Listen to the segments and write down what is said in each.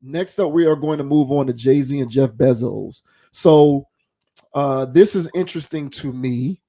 next up, we are going to move on to Jay-Z and Jeff Bezos. So this is interesting to me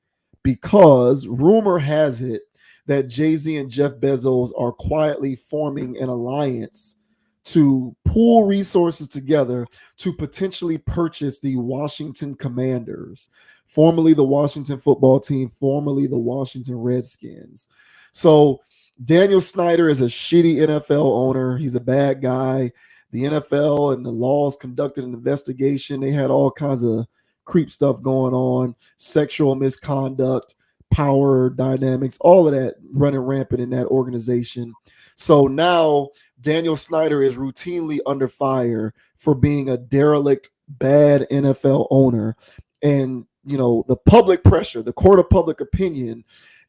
because rumor has it that Jay-Z and Jeff Bezos are quietly forming an alliance to pool resources together to potentially purchase the Washington Commanders, formerly the Washington football team, formerly the Washington Redskins. So Daniel Snyder is a shitty NFL owner. He's a bad guy. The NFL and the laws conducted an investigation. They had all kinds of creep stuff going on, sexual misconduct, power dynamics, all of that running rampant in that organization. So now Daniel Snyder is routinely under fire for being a derelict, bad NFL owner. And, the public pressure, the court of public opinion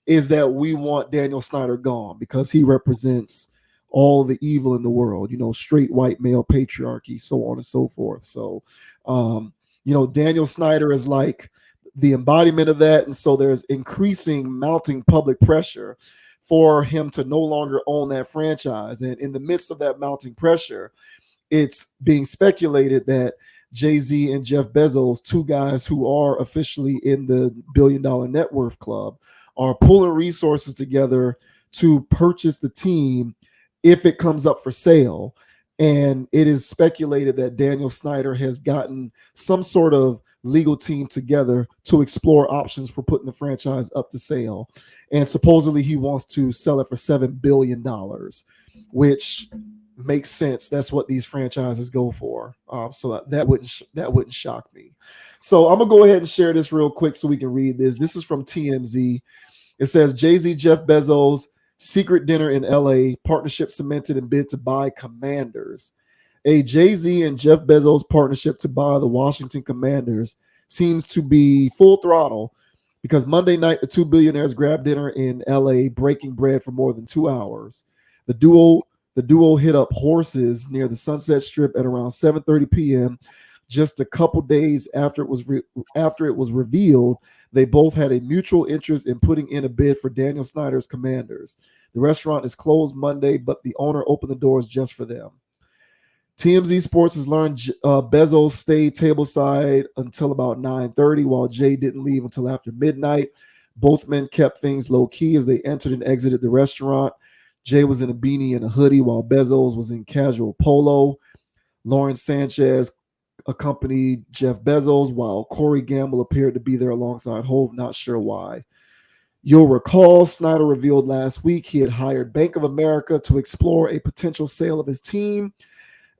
is that we want Daniel Snyder gone because he represents all the evil in the world, straight white male patriarchy, so on and so forth. So, Daniel Snyder is like the embodiment of that. And so there's increasing mounting public pressure for him to no longer own that franchise. And in the midst of that mounting pressure, it's being speculated that Jay-Z and Jeff Bezos, two guys who are officially in the billion-dollar net worth club, are pulling resources together to purchase the team if it comes up for sale. And it is speculated that Daniel Snyder has gotten some sort of legal team together to explore options for putting the franchise up to sale. And supposedly he wants to sell it for $7 billion, which makes sense. That's what these franchises go for. So that wouldn't shock me. So I'm gonna go ahead and share this real quick so we can read this. This is from TMZ. It says Jay-Z, Jeff Bezos, secret dinner in LA, partnership cemented and bid to buy Commanders. A Jay-Z and Jeff Bezos partnership to buy the Washington Commanders seems to be full throttle because Monday night the two billionaires grabbed dinner in LA, breaking bread for more than 2 hours. The duo hit up horses near the Sunset Strip at around 7:30 p.m. Just a couple days after it was revealed, they both had a mutual interest in putting in a bid for Daniel Snyder's Commanders. The restaurant is closed Monday, but the owner opened the doors just for them. TMZ Sports has learned Bezos stayed tableside until about 9:30, while Jay didn't leave until after midnight. Both men kept things low key as they entered and exited the restaurant. Jay was in a beanie and a hoodie, while Bezos was in casual polo. Lawrence Sanchez accompanied Jeff Bezos, while Corey Gamble appeared to be there alongside Hove, not sure why. You'll recall Snyder revealed last week he had hired Bank of America to explore a potential sale of his team.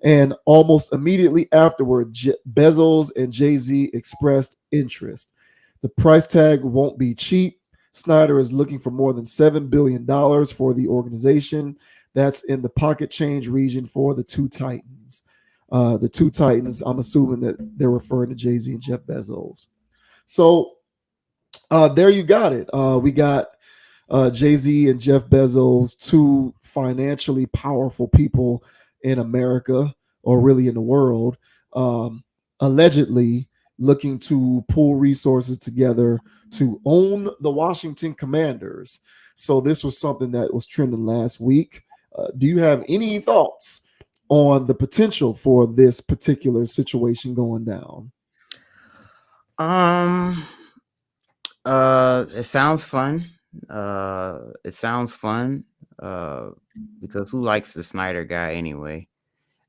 And almost immediately afterward, Bezos and Jay-Z expressed interest. The price tag won't be cheap. Snyder is looking for more than $7 billion for the organization. That's in the pocket change region for the two titans. The two titans, I'm assuming that they're referring to Jay-Z and Jeff Bezos. So there you got it. We got Jay-Z and Jeff Bezos, two financially powerful people in America, or really in the world, allegedly looking to pool resources together to own the Washington Commanders. So this was something that was trending last week. Do you have any thoughts on the potential for this particular situation going down? It sounds fun. It sounds fun. Because who likes the Snyder guy anyway?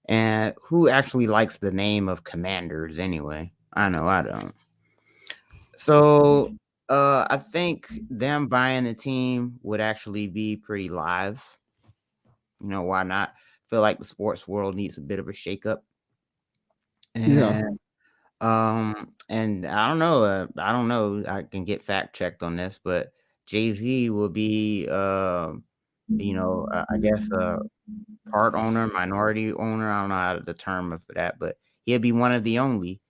And who actually likes the name of Commanders anyway? I know I don't. So I think them buying the team would actually be pretty live. Why not? Feel like the sports world needs a bit of a shakeup. Yeah. And I don't know. I can get fact checked on this, but Jay-Z will be, I guess, part owner, minority owner. I don't know how the term for that, but he'll be one of the only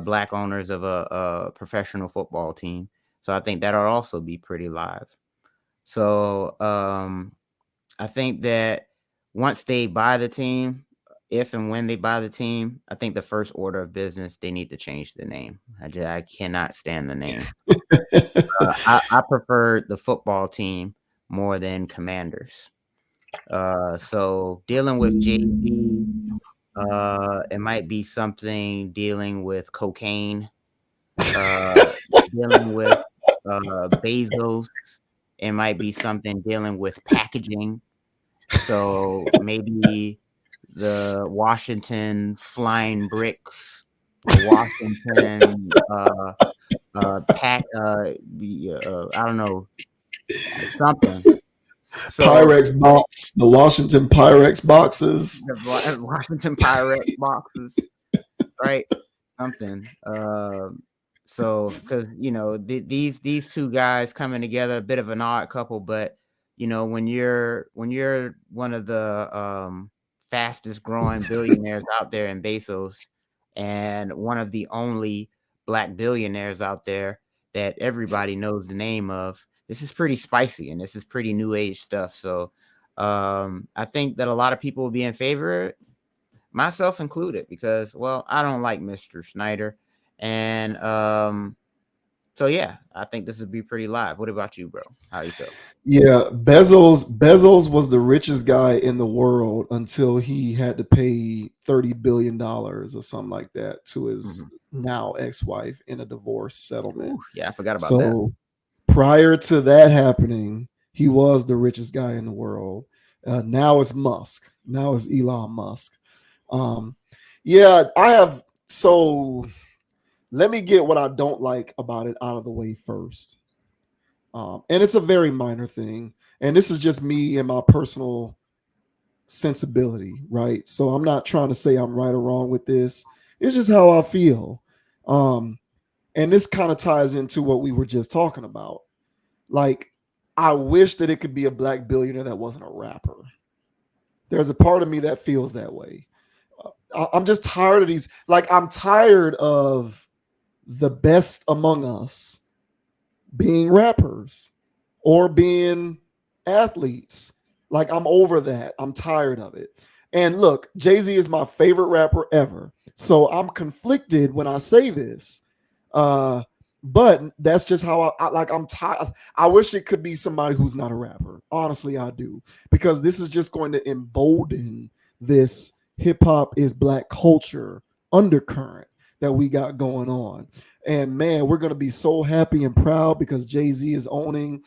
black owners of a professional football team. So I think that'll also be pretty live. So I think that once they buy the team, if and when they buy the team, I think the first order of business, they need to change the name. I cannot stand the name. I prefer the football team more than Commanders. So dealing with Jay-Z It might be something dealing with cocaine, uh, dealing with Bezos. It might be something dealing with packaging. So maybe the Washington Flying Bricks, the Washington pack I don't know, something. So Pyrex box, the Washington Pyrex boxes. the Washington Pirate boxes, right? Something. So because these two guys coming together, a bit of an odd couple, but when you're one of the fastest growing billionaires out there in Bezos, and one of the only black billionaires out there that everybody knows the name of, this is pretty spicy and this is pretty new age stuff. So I think that a lot of people will be in favor, myself included, because well, I don't like Mr. Snyder, and so yeah, I think this would be pretty live. What about you, bro? How do you feel? Yeah, Bezos was the richest guy in the world until he had to pay $30 billion or something like that to his Hmm. now ex-wife in a divorce settlement. Ooh, yeah, I forgot about that. So prior to that happening, he was the richest guy in the world. Now it's Musk. Now it's Elon Musk. Um, yeah, I have. So let me get what I don't like about it out of the way first. And it's a very minor thing. And this is just me and my personal sensibility, right? So I'm not trying to say I'm right or wrong with this. It's just how I feel. Um, and this kind of ties into what we were just talking about. Like, I wish that it could be a black billionaire that wasn't a rapper. There's a part of me that feels that way. I'm just tired of these. Like, I'm tired of the best among us being rappers or being athletes. Like, I'm over that. I'm tired of it. And look, Jay-Z is my favorite rapper ever. So I'm conflicted when I say this. Uh, but that's just how like I'm tired. I wish it could be somebody who's not a rapper. Honestly, I do. Because this is just going to embolden this hip hop is black culture undercurrent that we got going on. And man, we're going to be so happy and proud because Jay-Z is owning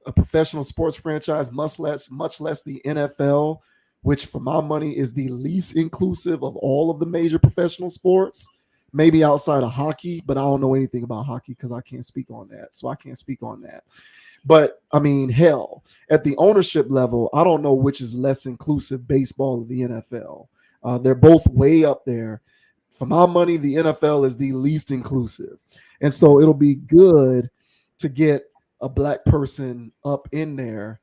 a professional sports franchise, much less the NFL, which for my money is the least inclusive of all of the major professional sports. Maybe outside of hockey, but I don't know anything about hockey because I can't speak on that. So I can't speak on that. But I mean, hell, at the ownership level, I don't know which is less inclusive, baseball or the NFL. They're both way up there. For my money, the NFL is the least inclusive. And so it'll be good to get a black person up in there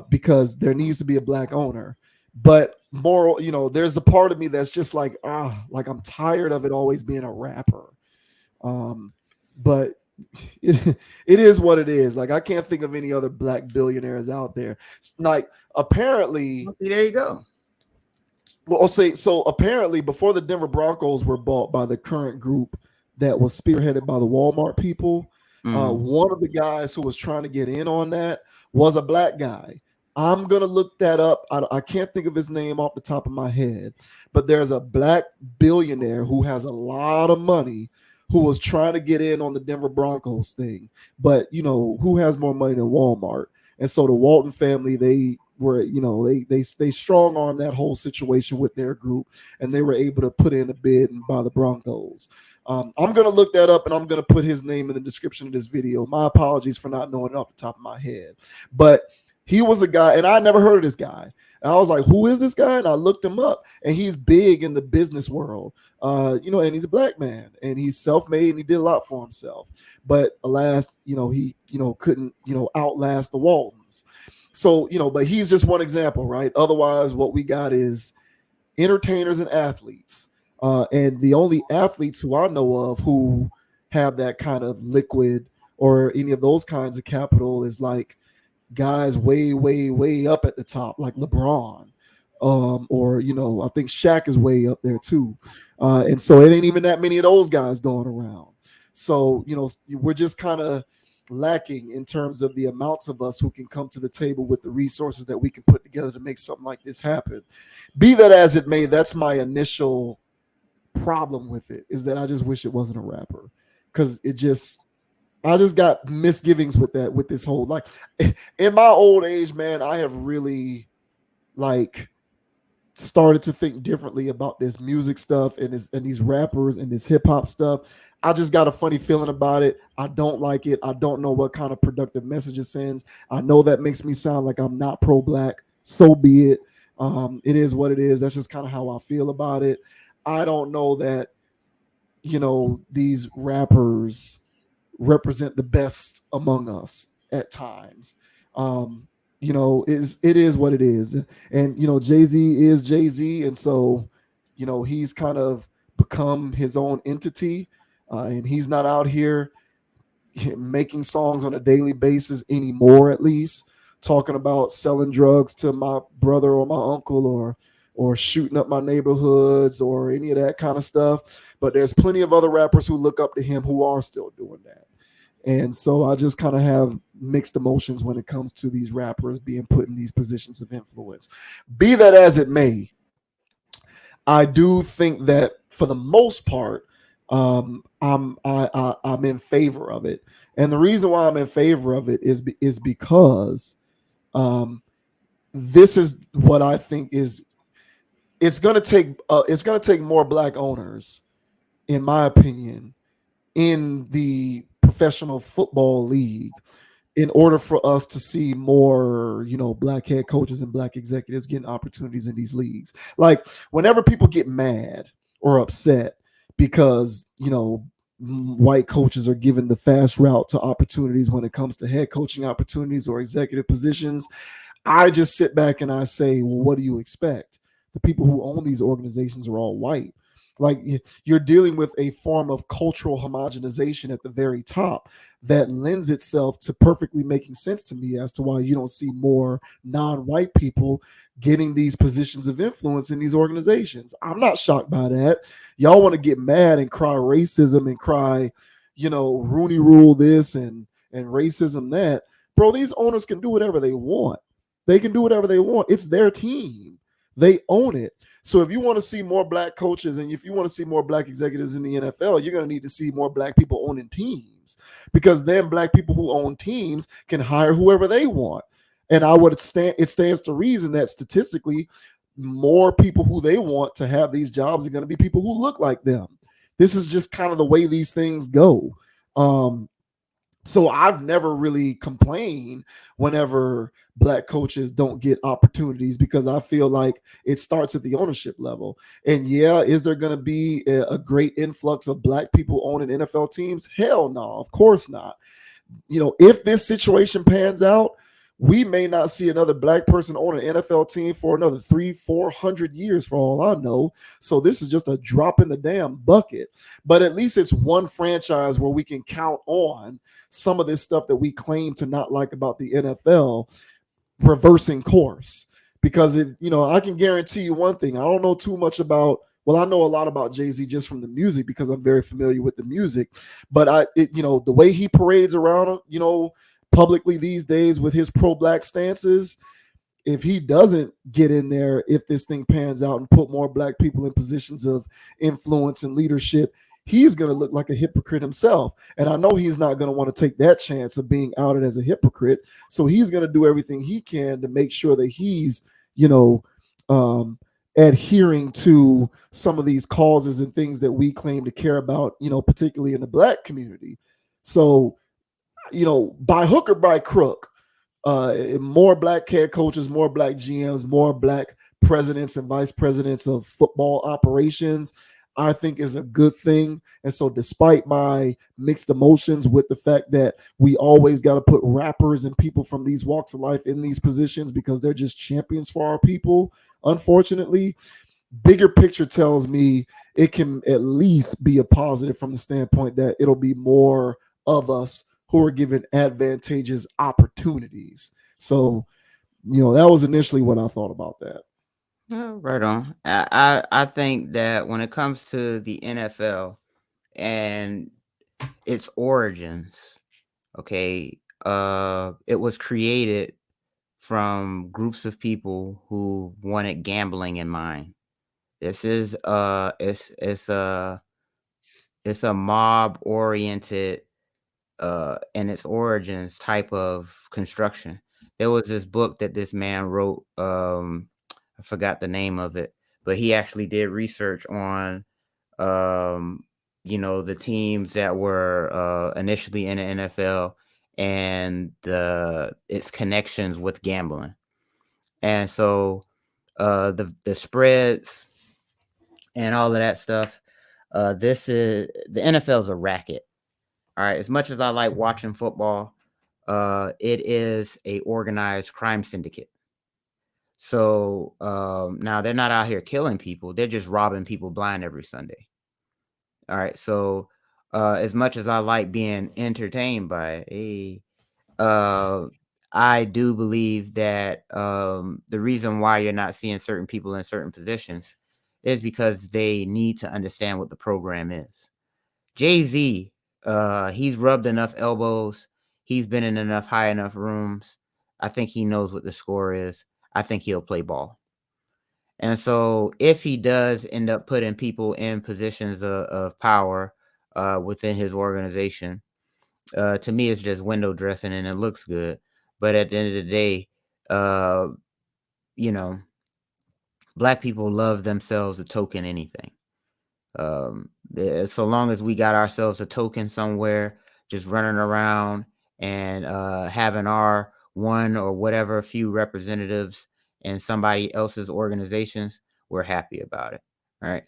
because there needs to be a black owner. But moral, there's a part of me that's just like I'm tired of it always being a rapper. But it is what it is. Like I can't think of any other black billionaires out there. Like apparently, Well, see, there you go. well, I'll say so. Apparently, before the Denver Broncos were bought by the current group that was spearheaded by the Walmart people, Hmm. one of the guys who was trying to get in on that was a black guy. I'm gonna look that up. I can't think of his name off the top of my head, but there's a black billionaire who has a lot of money who was trying to get in on the Denver Broncos thing. But who has more money than Walmart? And so the Walton family, they were, they strong on that whole situation with their group, and they were able to put in a bid and buy the Broncos. I'm gonna look that up, and I'm gonna put his name in the description of this video. My apologies for not knowing it off the top of my head, but he was a guy, and I never heard of this guy. And I was like, "Who is this guy?" And I looked him up, and he's big in the business world, and he's a black man, and he's self-made, and he did a lot for himself. But alas, he, couldn't, outlast the Waltons. So, but he's just one example, right? Otherwise, what we got is entertainers and athletes. And the only athletes who I know of who have that kind of liquid or any of those kinds of capital is like guys way, way, way up at the top, like LeBron. Or I think Shaq is way up there too. And so it ain't even that many of those guys going around. So, we're just kind of lacking in terms of the amounts of us who can come to the table with the resources that we can put together to make something like this happen. Be that as it may, that's my initial problem with it, is that I just wish it wasn't a rapper, because I just got misgivings with that, with this whole, like, in my old age, man, I have really, like, started to think differently about this music stuff and these rappers and this hip hop stuff. I just got a funny feeling about it. I don't like it. I don't know what kind of productive message it sends. I know that makes me sound like I'm not pro black. So be it. It is what it is. That's just kind of how I feel about it. I don't know that, these rappers represent the best among us at times. Um, it is what it is, and Jay Z is Jay Z, and so he's kind of become his own entity, and he's not out here making songs on a daily basis anymore. At least talking about selling drugs to my brother or my uncle, or shooting up my neighborhoods or any of that kind of stuff. But there's plenty of other rappers who look up to him who are still doing that. And so I just kind of have mixed emotions when it comes to these rappers being put in these positions of influence. Be that as it may, I do think that for the most part, I'm in favor of it, and the reason why I'm in favor of it is because this is what I think is it's gonna take more black owners, in my opinion, in the professional football league in order for us to see more, black head coaches and black executives getting opportunities in these leagues. Like, whenever people get mad or upset because, white coaches are given the fast route to opportunities when it comes to head coaching opportunities or executive positions, I just sit back and I say, well, what do you expect? The people who own these organizations are all white. Like, you're dealing with a form of cultural homogenization at the very top that lends itself to perfectly making sense to me as to why you don't see more non-white people getting these positions of influence in these organizations. I'm not shocked by that. Y'all want to get mad and cry racism and cry, Rooney Rule this and racism that. Bro, these owners can do whatever they want. They can do whatever they want. It's their team. They own it. So if you want to see more black coaches and if you want to see more black executives in the NFL, you're going to need to see more black people owning teams, because then black people who own teams can hire whoever they want. And it stands to reason that statistically, more people who they want to have these jobs are going to be people who look like them. This is just kind of the way these things go. Um, so I've never really complained whenever black coaches don't get opportunities, because I feel like it starts at the ownership level. And yeah, is there going to be a great influx of black people owning NFL teams? Hell no, of course not. If this situation pans out, we may not see another black person own an NFL team for another 300-400 years, for all I know. So this is just a drop in the damn bucket. But at least it's one franchise where we can count on some of this stuff that we claim to not like about the NFL reversing course. Because I can guarantee you one thing. I don't know too much about. Well, I know a lot about Jay-Z just from the music because I'm very familiar with the music. But the way he parades around, publicly these days with his pro-black stances, if he doesn't get in there, if this thing pans out and put more black people in positions of influence and leadership, he's going to look like a hypocrite himself. And I know he's not going to want to take that chance of being outed as a hypocrite. So he's going to do everything he can to make sure that he's, adhering to some of these causes and things that we claim to care about, particularly in the black community. So, by hook or by crook, more black head coaches, more black GMs, more black presidents and vice presidents of football operations, I think is a good thing. And so, despite my mixed emotions with the fact that we always got to put rappers and people from these walks of life in these positions because they're just champions for our people, unfortunately, bigger picture tells me it can at least be a positive from the standpoint that it'll be more of us who are given advantageous opportunities. So, that was initially what I thought about that. Right on. I think that when it comes to the NFL and its origins, Okay. It was created from groups of people who wanted gambling in mind. This is it's a mob oriented in its origins type of construction. There was this book that this man wrote, I forgot the name of it, but he actually did research on um, the teams that were initially in the NFL and the its connections with gambling. And so the spreads and all of that stuff. This is the NFL's a racket. All right. As much as I like watching football, it is a organized crime syndicate. So now they're not out here killing people; they're just robbing people blind every Sunday. All right. So as much as I like being entertained by it, uh, I do believe that the reason why you're not seeing certain people in certain positions is because they need to understand what the program is. Jay-Z, he's rubbed enough elbows. He's been in enough high enough rooms. I think he knows what the score is. I think he'll play ball. And so if he does end up putting people in positions of power within his organization, to me, it's just window dressing and it looks good. But at the end of the day, uh, you know, black people love themselves a token anything. So long as we got ourselves a token somewhere, just running around and having our one or whatever few representatives in somebody else's organizations, we're happy about it. All right.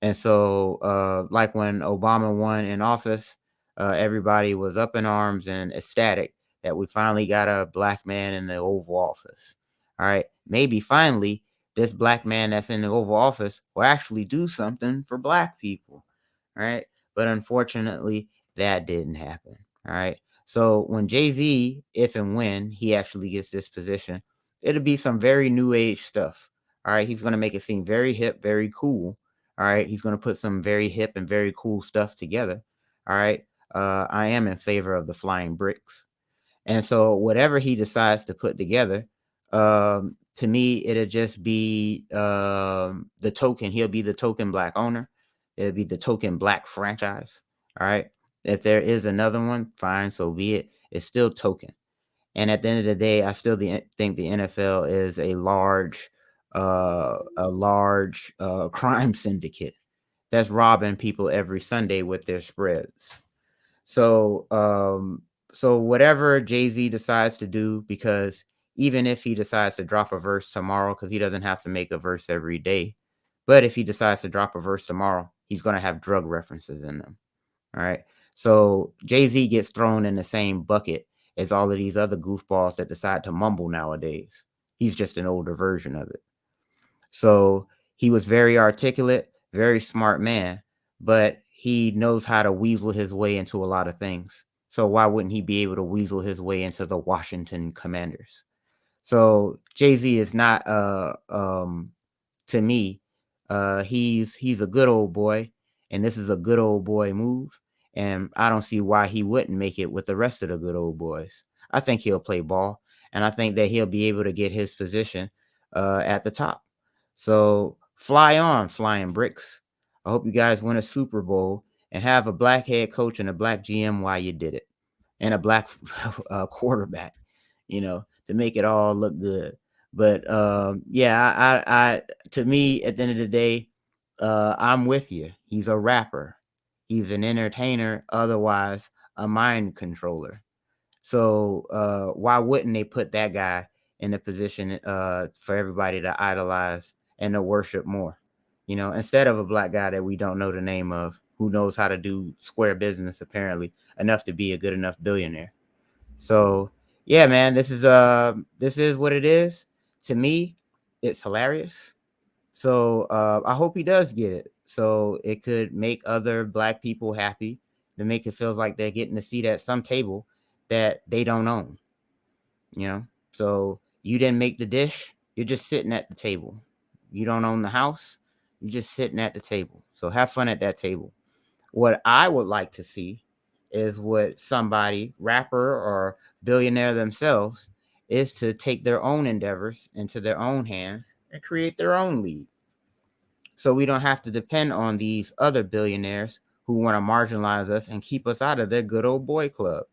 And so, like when Obama won in office, everybody was up in arms and ecstatic that we finally got a black man in the Oval Office. All right. Maybe finally this black man that's in the Oval Office will actually do something for black people. Right. But unfortunately, that didn't happen. All right. So when Jay-Z, if and when he actually gets this position, it'll be some very new age stuff. All right. He's going to make it seem very hip, very cool. All right. He's going to put some very hip and very cool stuff together. All right. I am in favor of the flying bricks. And so whatever he decides to put together, to me, it'll just be the token. He'll be the token black owner. It'll be the token black franchise. All right. If there is another one, fine, so be it. It's still token. And at the end of the day, I still think the NFL is a large crime syndicate that's robbing people every Sunday with their spreads. So, so whatever Jay-Z decides to do, because even if he decides to drop a verse tomorrow, because he doesn't have to make a verse every day, but if he decides to drop a verse tomorrow, he's going to have drug references in them. All right. So Jay-Z gets thrown in the same bucket as all of these other goofballs that decide to mumble nowadays. He's just an older version of it. So he was very articulate, very smart man, but he knows how to weasel his way into a lot of things. So why wouldn't he be able to weasel his way into the Washington Commanders? So Jay-Z is not to me, he's a good old boy, and this is a good old boy move. And I don't see why he wouldn't make it with the rest of the good old boys. I think he'll play ball, and I think that he'll be able to get his position at the top. So fly on, flying bricks. I hope you guys win a Super Bowl and have a black head coach and a black GM while you did it, and a black quarterback, to make it all look good. But yeah, I to me, at the end of the day, I'm with you. He's a rapper. He's an entertainer, otherwise a mind controller. So why wouldn't they put that guy in a position for everybody to idolize and to worship more? Instead of a black guy that we don't know the name of, who knows how to do square business apparently enough to be a good enough billionaire. So yeah, man, this is what it is. To me, it's hilarious. So I hope he does get it. So it could make other black people happy, to make it feels like they're getting a seat at some table that they don't own. You know, so you didn't make the dish. You're just sitting at the table. You don't own the house. You're just sitting at the table. So have fun at that table. What I would like to see is what somebody, rapper or billionaire themselves, is to take their own endeavors into their own hands and create their own league. So we don't have to depend on these other billionaires who want to marginalize us and keep us out of their good old boy club.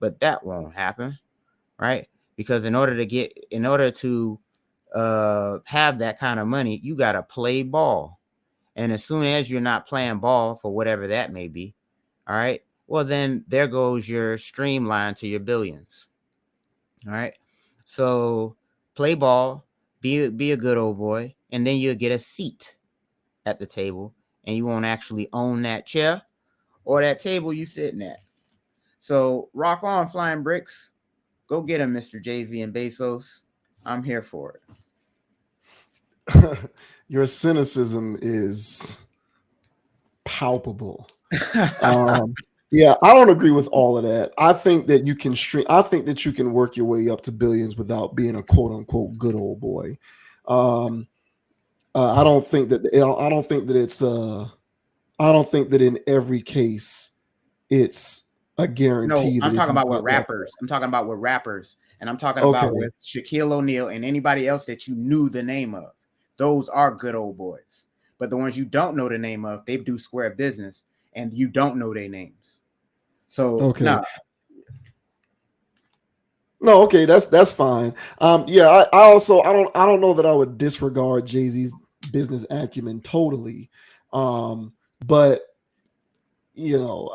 But that won't happen, right? Because in order to have that kind of money, you got to play ball. And as soon as you're not playing ball for whatever that may be, all right, well, then there goes your streamline to your billions. All right. So play ball, be a good old boy, and then you'll get a seat at the table, and you won't actually own that chair or that table you sitting at. So rock on, flying bricks. Go get him, Mr. Jay-Z and Bezos. I'm here for Your cynicism is palpable. it. Yeah, I don't agree with all of that. I think that you can stream. I think that you can work your way up to billions without being a quote unquote good old boy. Um, I don't think that. I don't think that it's. I don't think that in every case it's a No, guarantee that I'm if talking you about with get that. rappers. I'm talking about with rappers. And I'm talking about Okay, with Shaquille O'Neal and anybody else that you knew the name of. Those are good old boys. But the ones you don't know the name of, they do square business and you don't know their names. So okay. no, No, okay, that's fine. Yeah, I also I don't know that I would disregard Jay-Z's business acumen totally. But you know,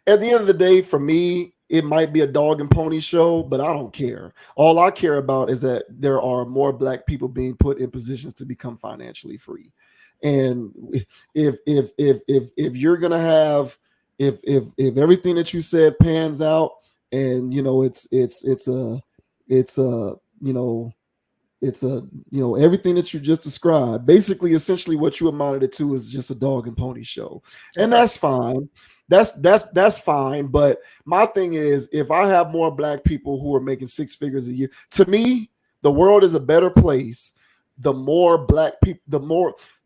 at the end of the day, for me, it might be a dog and pony show, but I don't care. All I care about is that there are more black people being put in positions to become financially free. And if you're gonna have if everything that you said pans out, and you know it's a you know it's a everything that you just described, basically essentially what you amounted it to is just a dog and pony show, that's and right. that's fine. That's fine. But my thing is, if I have more black people who are making six figures a year, to me the world is a better place. The more black people,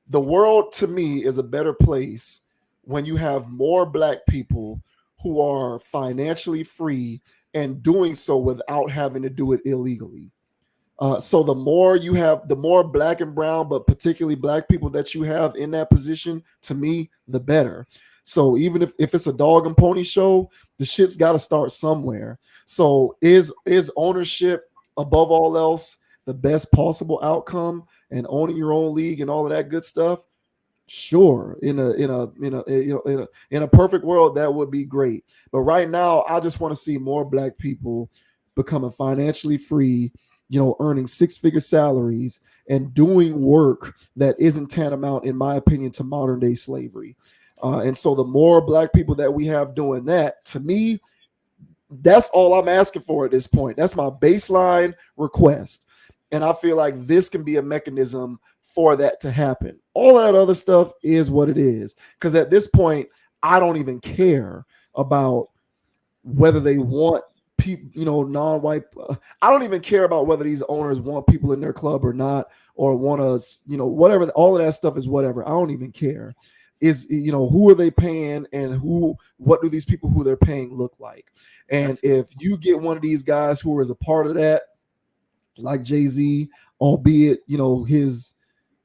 the world to me is a better place when you have more black people who are financially free and doing so without having to do it illegally. So the more you have, the more black and brown, but particularly black people that you have in that position, to me, the better. So even if it's a dog and pony show, the shit's got to start somewhere. So is ownership above all else the best possible outcome, and owning your own league and all of that good stuff? Sure, in a perfect world, that would be great. But right now, I just want to see more black people becoming financially free, earning six-figure salaries and doing work that isn't tantamount, in my opinion, to modern day slavery. And so, the more black people that we have doing that, to me, that's all I'm asking for at this point. That's my baseline request. And I feel like this can be a mechanism for that to happen. All that other stuff is what it is. Because at this point, I don't even care about whether they want people, non-white. I don't even care about whether these owners want people in their club or not, or want us, whatever. All of that stuff is whatever. I don't even care. Is who are they paying, and what do these people who they're paying look like? And That's if you get one of these guys who is a part of that, like Jay-Z, albeit his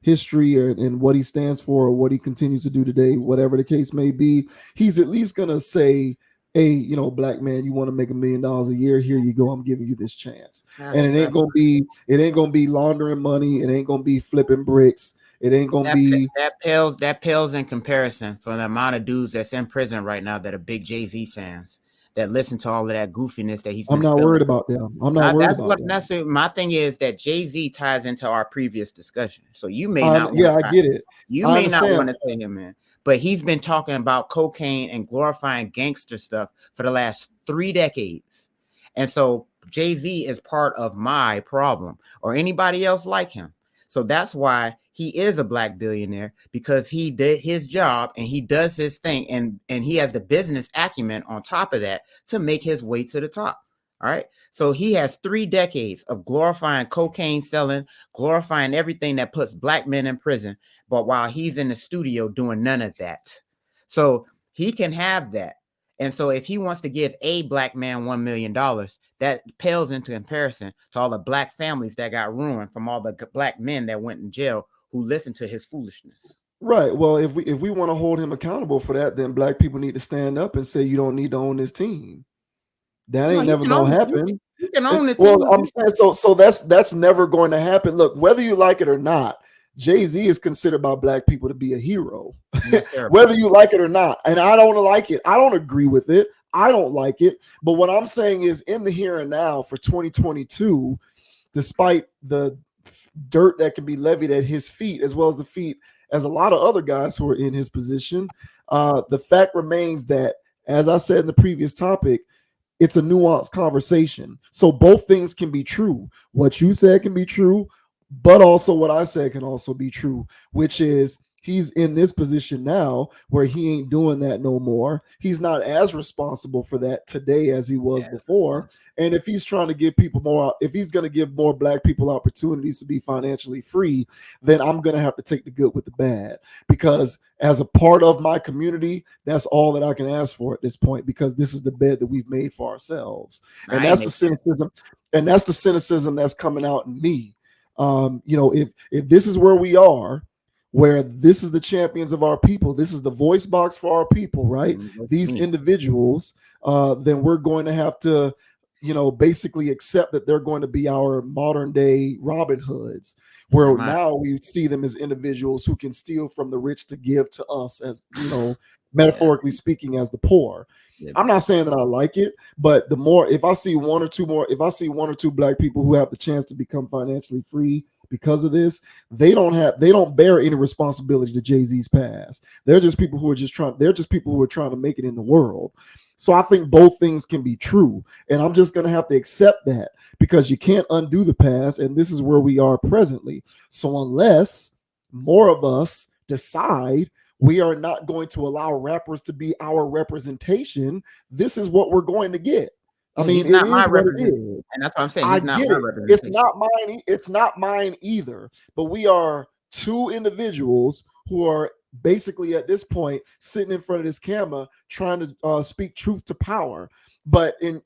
history and what he stands for or what he continues to do today, whatever the case may be, he's at least gonna say, hey, black man, you want to make $1 million a year? Here you go. I'm giving you this chance. And that's that's it ain't gonna be laundering money. It ain't gonna be flipping bricks. It ain't gonna be. that pales in comparison for the amount of dudes that's in prison right now that are big Jay-Z fans that listen to all of that goofiness that he's I'm been not worried spilling. about them. I'm not worried That's about what them. that's it. My thing is that Jay-Z ties into our previous discussion. So you may not want Yeah, I to get it. you I may not understand. want to take him in, but he's been talking about cocaine and glorifying gangster stuff for the last 3 decades. And so Jay-Z is part of my problem or anybody else like him. So that's why he is a black billionaire, because he did his job and he does his thing, and he has the business acumen on top of that to make his way to the top. All right. So he has 3 decades of glorifying cocaine selling, glorifying everything that puts black men in prison. But while he's in the studio doing none of that. So he can have that. And so if he wants to give a black man $1 million, that pales into comparison to all the black families that got ruined from all the black men that went in jail who listened to his foolishness. Right. Well, if we want to hold him accountable for that, then black people need to stand up and say you don't need to own this team. That No, ain't you never can gonna own happen. you can own the Well, team. I'm saying so that's never going to happen. Look, whether you like it or not, Jay-Z is considered by black people to be a hero. Yes, sir. Whether you like it or not. And I don't like it. I don't agree with it. I don't like it. But what I'm saying is in the here and now for 2022, despite the dirt that can be levied at his feet, as well as the feet as a lot of other guys who are in his position, the fact remains that, as I said in the previous topic, it's a nuanced conversation. So both things can be true. What you said can be true, but also what I said can also be true, which is he's in this position now where he ain't doing that no more. He's not as responsible for that today as he was before. And if he's trying to give people more, if he's going to give more black people opportunities to be financially free, then I'm going to have to take the good with the bad, because as a part of my community, that's all that I can ask for at this point, because this is the bed that we've made for ourselves. And that's the cynicism. And that's the cynicism that's coming out in me. If this is where we are, where this is the champions of our people, this is the voice box for our people, right? These individuals, then we're going to have to, basically accept that they're going to be our modern day Robin Hoods, where now we see them as individuals who can steal from the rich to give to us, as metaphorically speaking, as the poor. I'm not saying that I like it, but the more, if I see one or two black people who have the chance to become financially free because of this, they don't bear any responsibility to Jay-Z's past. They're just people who are trying to make it in the world. So I think both things can be true, and I'm just going to have to accept that, because you can't undo the past, and this is where we are presently. So unless more of us decide we are not going to allow rappers to be our representation, this is what we're going to get. I mean, it is what it is. And that's what I'm saying. I get it. It's not mine. It's not mine either. But we are two individuals who are basically at this point sitting in front of this camera trying to speak truth to power. But in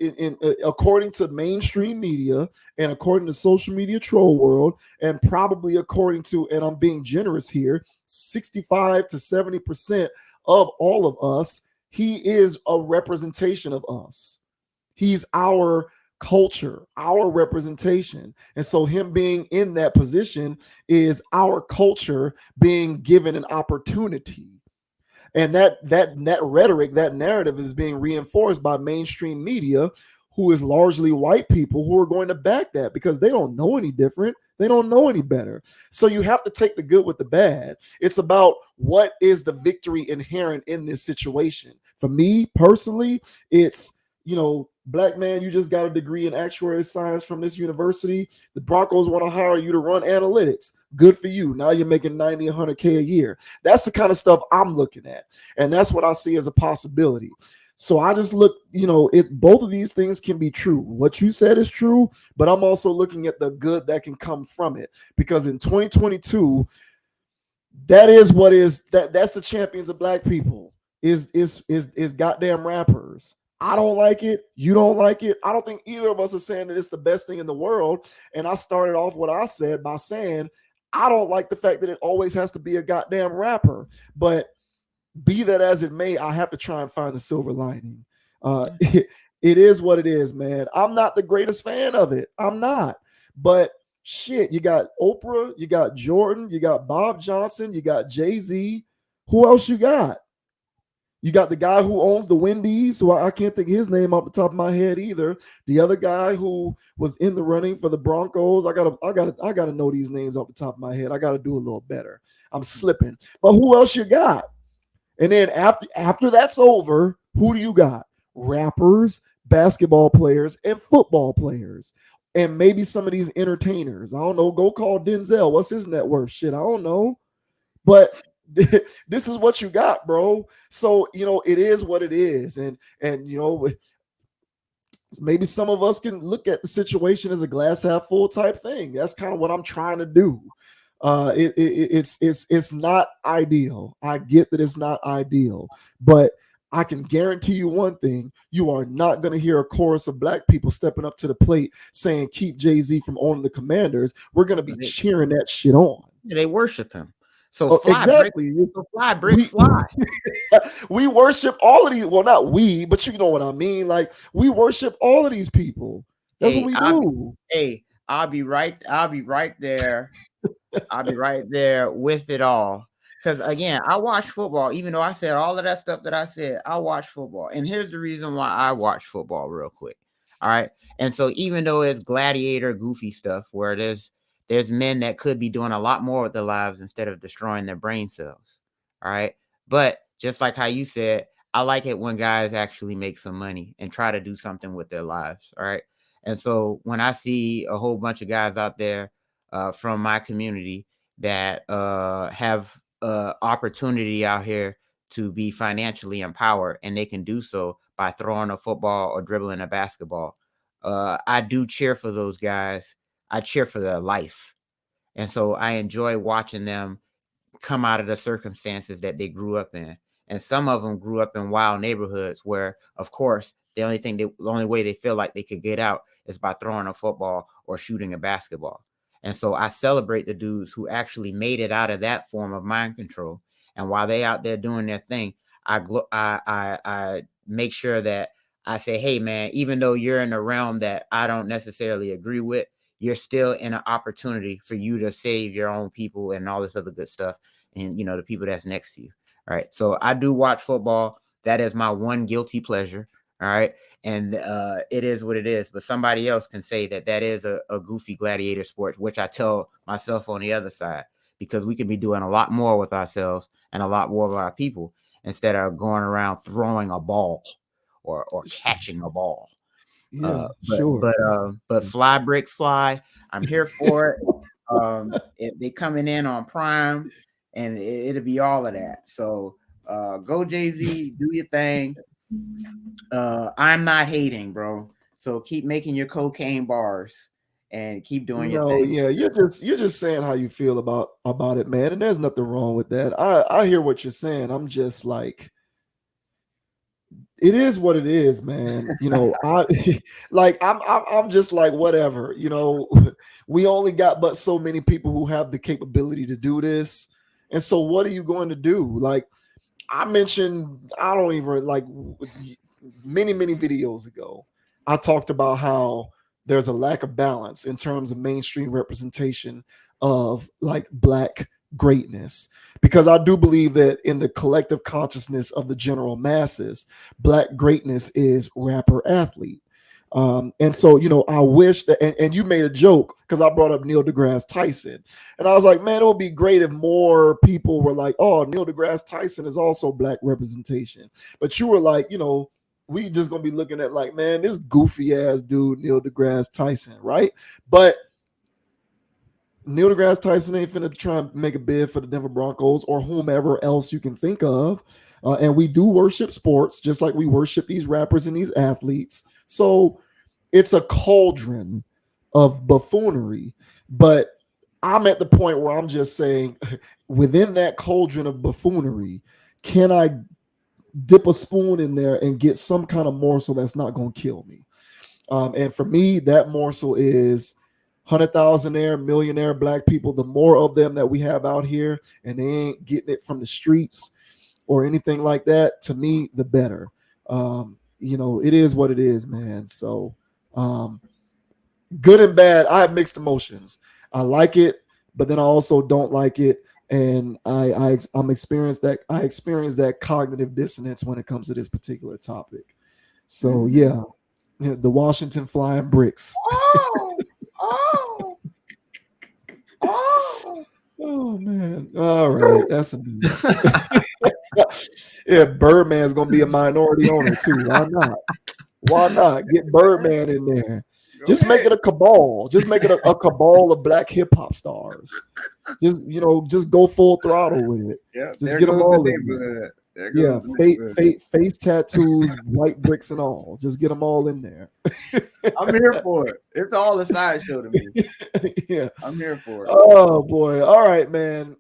according to mainstream media and according to social media troll world, and probably according to, and I'm being generous here, 65 to 70% of all of us, he is a representation of us. He's our culture, our representation. And so him being in that position is our culture being given an opportunity. And that rhetoric, that narrative is being reinforced by mainstream media, who is largely white people who are going to back that because they don't know any different. They don't know any better. So you have to take the good with the bad. It's about what is the victory inherent in this situation. For me personally, it's, black man, you just got a degree in actuarial science from this university. The Broncos want to hire you to run analytics. Good for you. Now you're making 90, 100K a year. That's the kind of stuff I'm looking at. And that's what I see as a possibility. So I just look, both of these things can be true. What you said is true, but I'm also looking at the good that can come from it. Because in 2022, that's the champions of black people is goddamn rappers. I don't like it. You don't like it. I don't think either of us are saying that it's the best thing in the world. And I started off what I said by saying, I don't like the fact that it always has to be a goddamn rapper. But be that as it may, I have to try and find the silver lining. It is what it is, man. I'm not the greatest fan of it. I'm not. But shit, you got Oprah, you got Jordan, you got Bob Johnson, you got Jay-Z. Who else you got? You got the guy who owns the Wendy's, who I can't think of his name off the top of my head either. The other guy who was in the running for the Broncos. I gotta know these names off the top of my head. I gotta do a little better. I'm slipping. But who else you got? And then after that's over, who do you got? Rappers, basketball players, and football players. And maybe some of these entertainers. I don't know. Go call Denzel. What's his net worth? Shit, I don't know. But this is what you got, bro. So, it is what it is. And maybe some of us can look at the situation as a glass half full type thing. That's kind of what I'm trying to do. It's not ideal. I get that it's not ideal, but I can guarantee you one thing: you are not going to hear a chorus of black people stepping up to the plate saying, "Keep Jay-Z from owning the Commanders." We're going to be cheering that shit on. They worship him. So Oh, exactly. bricks, fly. We worship all of these. Well, not we, but you know what I mean. Like, we worship all of these people. That's what we do. I'll be right there. I'll be right there with it all. Because again, I watch football, even though I said all of that stuff that I said, I watch football. And here's the reason why I watch football real quick. All right. And so even though it's gladiator goofy stuff where there's men that could be doing a lot more with their lives instead of destroying their brain cells. All right. But just like how you said, I like it when guys actually make some money and try to do something with their lives. All right. And so when I see a whole bunch of guys out there from my community that have opportunity out here to be financially empowered, and they can do so by throwing a football or dribbling a basketball, I do cheer for those guys. I cheer for their life. And so I enjoy watching them come out of the circumstances that they grew up in. And some of them grew up in wild neighborhoods where, of course, the only way they feel like they could get out is by throwing a football or shooting a basketball. And so I celebrate the dudes who actually made it out of that form of mind control. And while they out there doing their thing, I make sure that I say, hey, man, even though you're in a realm that I don't necessarily agree with, you're still in an opportunity for you to save your own people and all this other good stuff. And, the people that's next to you. All right. So I do watch football. That is my one guilty pleasure. All right. And it is what it is. But somebody else can say that is a goofy gladiator sport, which I tell myself on the other side, because we can be doing a lot more with ourselves and a lot more with our people instead of going around throwing a ball or catching a ball. Yeah, but fly bricks fly. I'm here for it. They coming in on Prime, and it'll be all of that. So go Jay-Z, do your thing. I'm not hating, bro. So keep making your cocaine bars and keep doing your thing. Yeah, you're just saying how you feel about it, man. And there's nothing wrong with that. I hear what you're saying. I'm just like, it is what it is, man. I'm just like, whatever. We only got but so many people who have the capability to do this. And so what are you going to do? Like I mentioned, I don't even like many videos ago, I talked about how there's a lack of balance in terms of mainstream representation of like black greatness, because I do believe that in the collective consciousness of the general masses, black greatness is rapper athlete. And so, I wish that, and you made a joke because I brought up Neil deGrasse Tyson, and I was like, man, it would be great if more people were like, oh, Neil deGrasse Tyson is also black representation. But you were like, we just gonna be looking at like, man, this goofy ass dude, Neil deGrasse Tyson, right? But Neil deGrasse Tyson ain't finna try and make a bid for the Denver Broncos or whomever else you can think of. And we do worship sports just like we worship these rappers and these athletes. So it's a cauldron of buffoonery. But I'm at the point where I'm just saying, within that cauldron of buffoonery, can I dip a spoon in there and get some kind of morsel that's not going to kill me? And for me, that morsel is 100,000 millionaire black people. The more of them that we have out here and they ain't getting it from the streets or anything like that, to me, the better. It is what it is, man. So good and bad, I have mixed emotions. I like it, but then I also don't like it. And I'm experienced that I experience that cognitive dissonance when it comes to this particular topic. So yeah, the Washington flying bricks. Oh man! All right, that's a yeah. Birdman's gonna be a minority owner too. Why not? Why not get Birdman in there? Just make it a cabal. Just make it a cabal of black hip hop stars. Just go full throttle with it. Yeah, just get them all in there. Yeah, face tattoos, white bricks and all. Just get them all in there. I'm here for it. It's all a sideshow to me. Yeah, I'm here for it. Oh boy! All right, man.